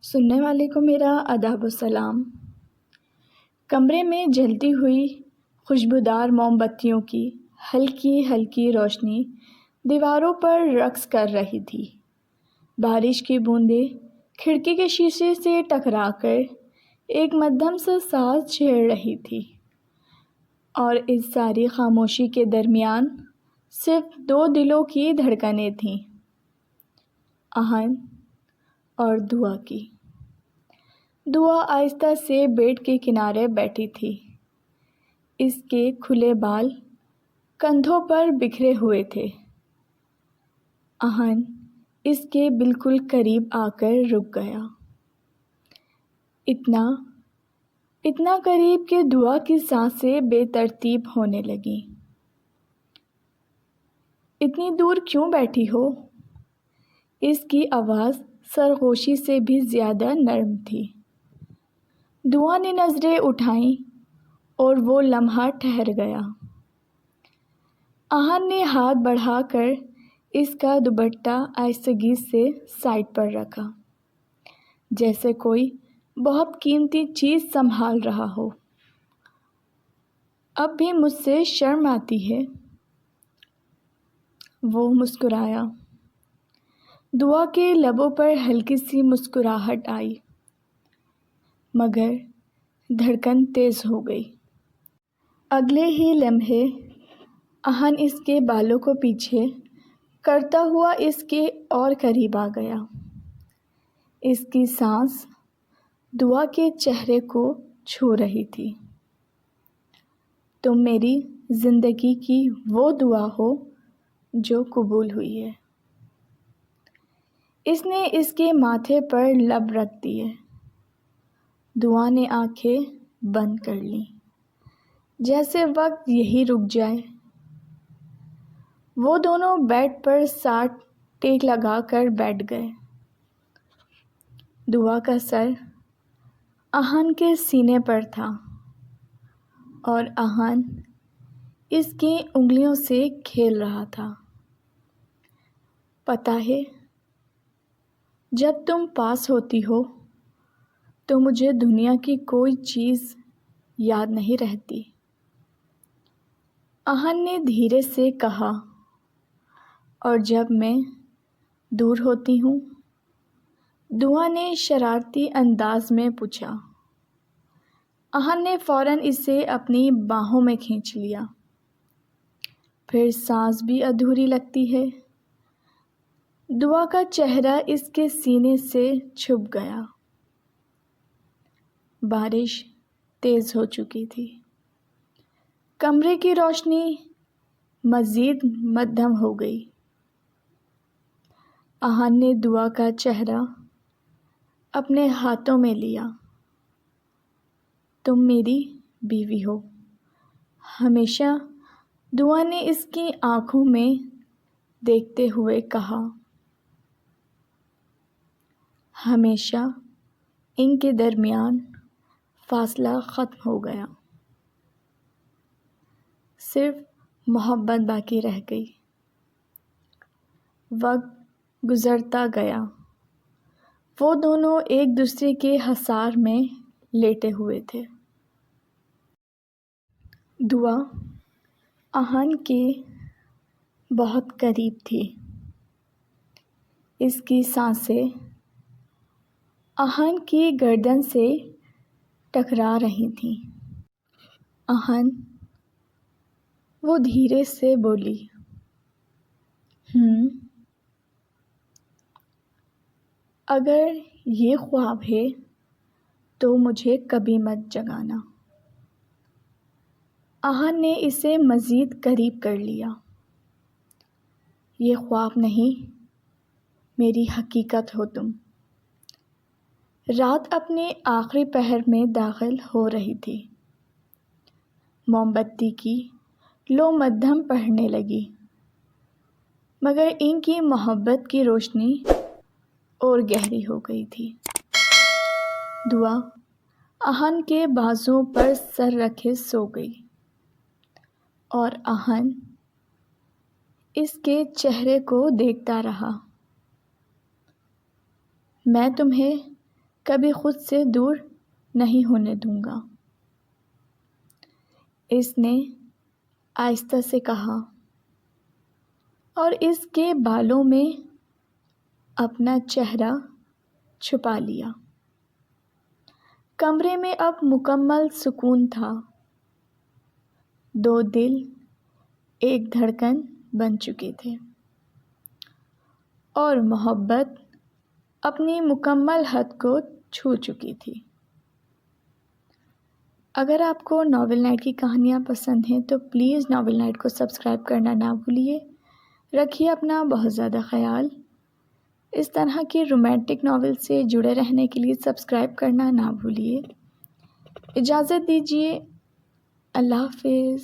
سننے والے کو میرا آداب و سلام۔ کمرے میں جلتی ہوئی خوشبودار موم بتیوں کی ہلکی ہلکی روشنی دیواروں پر رقص کر رہی تھی۔ بارش کی بوندیں کھڑکی کے شیشے سے ٹکرا کر ایک مدھم سا ساز چھیڑ رہی تھی، اور اس ساری خاموشی کے درمیان صرف دو دلوں کی دھڑکنیں تھیں، آہن اور دعا کی۔ دعا آہستہ سے بیڈ کے کنارے بیٹھی تھی۔ اس کے کھلے بال کندھوں پر بکھرے ہوئے تھے۔ آہن اس کے بالکل قریب آ کر رک گیا، اتنا قریب کہ دعا کی سانسیں بے ترتیب ہونے لگیں۔ اتنی دور کیوں بیٹھی ہو؟ اس کی آواز سرگوشی سے بھی زیادہ نرم تھی۔ دعا نے نظریں اٹھائیں اور وہ لمحہ ٹھہر گیا۔ آہن نے ہاتھ بڑھا کر اس کا دوپٹہ آہستگی سے سائڈ پر رکھا، جیسے کوئی بہت قیمتی چیز سنبھال رہا ہو۔ اب بھی مجھ سے شرم آتی ہے؟ وہ مسکرایا۔ دعا کے لبوں پر ہلکی سی مسکراہٹ آئی، مگر دھڑکن تیز ہو گئی۔ اگلے ہی لمحے آہن اس کے بالوں کو پیچھے کرتا ہوا اس کے اور قریب آ گیا۔ اس کی سانس دعا کے چہرے کو چھو رہی تھی۔ تم میری زندگی کی وہ دعا ہو جو قبول ہوئی ہے۔ اس نے اس کے ماتھے پر لب رکھ دیے۔ دعا نے آنکھیں بند کر لیں، جیسے وقت یہی رک جائے۔ وہ دونوں بیڈ پر ساتھ ٹیک لگا کر بیٹھ گئے۔ دعا کا سر آہن کے سینے پر تھا، اور آہن اس کی انگلیوں سے کھیل رہا تھا۔ پتہ ہے، جب تم پاس ہوتی ہو تو مجھے دنیا کی کوئی چیز یاد نہیں رہتی، آہن نے دھیرے سے کہا، اور جب میں دور ہوتی ہوں؟ دعا نے شرارتی انداز میں پوچھا۔ آہن نے فوراً اسے اپنی باہوں میں کھینچ لیا۔ پھر سانس بھی ادھوری لگتی ہے۔ دعا کا چہرہ اس کے سینے سے چھپ گیا۔ بارش تیز ہو چکی تھی۔ کمرے کی روشنی مزید مدھم ہو گئی۔ آہن نے دعا کا چہرہ اپنے ہاتھوں میں لیا۔ تم میری بیوی ہو، ہمیشہ، دعا نے اس کی آنکھوں میں دیکھتے ہوئے کہا۔ ہمیشہ ان کے درمیان فاصلہ ختم ہو گیا، صرف محبت باقی رہ گئی۔ وقت گزرتا گیا۔ وہ دونوں ایک دوسرے کے حصار میں لیٹے ہوئے تھے۔ دعا آہن کے بہت قریب تھی۔ اس کی سانسیں آہن کی گردن سے ٹکرا رہی تھیں۔ آہن، وہ دھیرے سے بولی، اگر یہ خواب ہے تو مجھے کبھی مت جگانا۔ آہن نے اسے مزید قریب کر لیا۔ یہ خواب نہیں، میری حقیقت ہو تم۔ رات اپنے آخری پہر میں داخل ہو رہی تھی۔ موم بتی کی لو مدھم بڑھنے لگی، مگر ان کی محبت کی روشنی اور گہری ہو گئی تھی۔ دعا آہن کے بازوؤں پر سر رکھے سو گئی، اور آہن اس کے چہرے کو دیکھتا رہا۔ میں تمہیں کبھی خود سے دور نہیں ہونے دوں گا، اس نے آہستہ سے کہا اور اس کے بالوں میں اپنا چہرہ چھپا لیا۔ کمرے میں اب مکمل سکون تھا، دو دل ایک دھڑکن بن چکے تھے اور محبت اپنی مکمل حد کو چھو چکی تھی۔ اگر آپ کو ناول نائٹ کی کہانیاں پسند ہیں تو پلیز ناول نائٹ کو سبسکرائب کرنا نہ بھولیے۔ رکھیے اپنا بہت زیادہ خیال۔ اس طرح کی رومانٹک ناول سے جڑے رہنے کے لیے سبسکرائب کرنا نہ بھولیے۔ اجازت دیجیے، اللہ حافظ۔